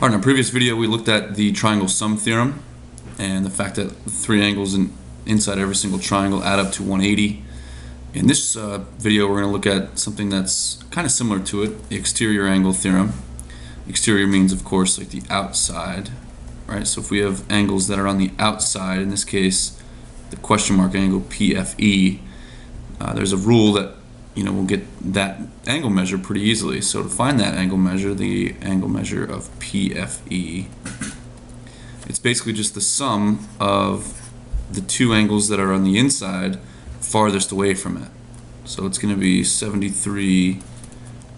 Alright, in our previous video we looked at the triangle sum theorem and the fact that three angles inside every single triangle add up to 180. In this video we're going to look at something that's kind of similar to it, the exterior angle theorem. Exterior means, of course, like the outside, right? So if we have angles that are on the outside, in this case the question mark angle PFE, there's a rule that we'll get that angle measure pretty easily. So to find that angle measure, the angle measure of PFE, it's basically just the sum of the two angles that are on the inside farthest away from it. So it's going to be 73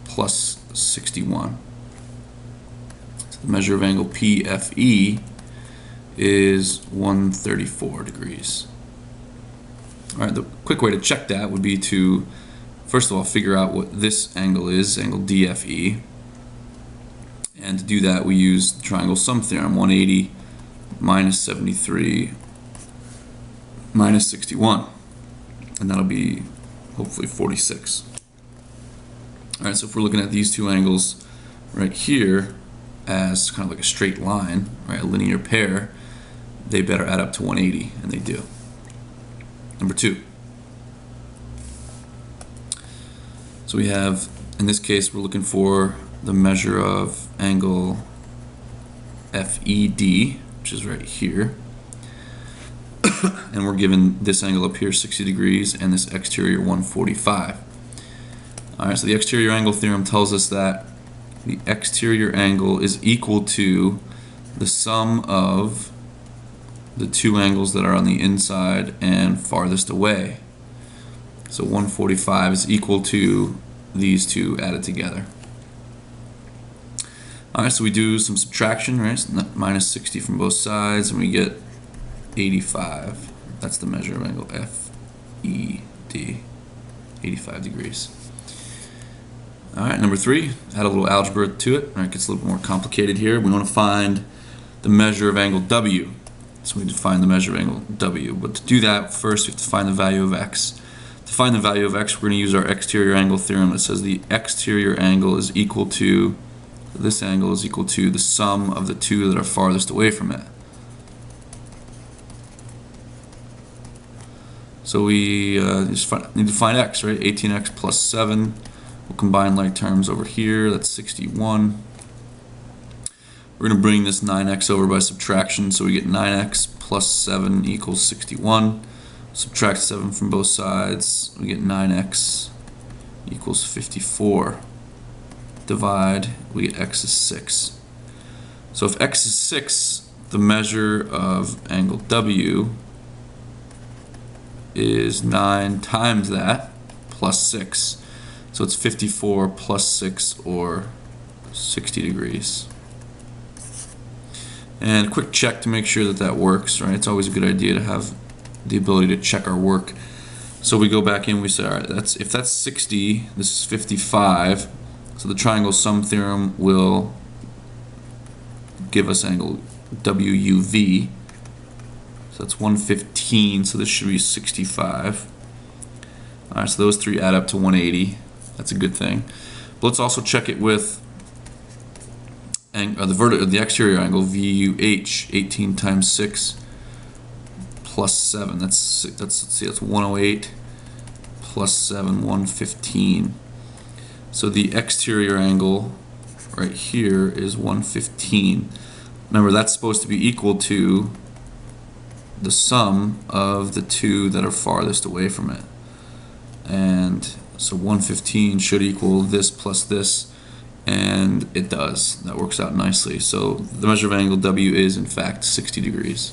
plus 61. So the measure of angle PFE is 134 degrees. Alright, the quick way to check that would be to first of all figure out what this angle is, angle DFE. And to do that we use the triangle sum theorem, 180 minus 73 minus 61. And that'll be hopefully 46. Alright, so if we're looking at these two angles right here as kind of like a straight line, right, a linear pair, they better add up to 180, and they do. Number two. So we have, in this case, we're looking for the measure of angle FED, which is right here. And we're given this angle up here 60 degrees and this exterior 145. Alright, so the exterior angle theorem tells us that the exterior angle is equal to the sum of the two angles that are on the inside and farthest away. So 145 is equal to these two added together. Alright, so we do some subtraction, right? So minus 60 from both sides, and we get 85. That's the measure of angle FED, 85 degrees. Alright, number three, add a little algebra to it. Alright, it gets a little more complicated here. We want to find the measure of angle W. So we define the measure of angle W. But to do that, first we have to find the value of x. To find the value of x, we're going to use our exterior angle theorem that says the exterior angle is equal to, this angle is equal to the sum of the two that are farthest away from it. So we just need to find x, right? 18x plus 7. We'll combine like terms over here. That's 61. We're going to bring this 9x over by subtraction, so we get 9x plus 7 equals 61. Subtract 7 from both sides, we get 9x equals 54. Divide, we get x is 6. So if x is 6, the measure of angle W is 9 times that plus 6. So it's 54 plus 6, or 60 degrees. And a quick check to make sure that that works, right? It's always a good idea to have the ability to check our work. So we go back in, we say, alright, if that's 60, this is 55, so the triangle sum theorem will give us angle WUV. So that's 115, so this should be 65. Alright, so those three add up to 180. That's a good thing. But let's also check it with the exterior angle VUH, 18 times 6 plus 7. That's 108 plus 7, 115. So the exterior angle right here is 115. Remember, that's supposed to be equal to the sum of the two that are farthest away from it. And so 115 should equal this plus this, and it does. That works out nicely. So the measure of angle W is in fact 60 degrees.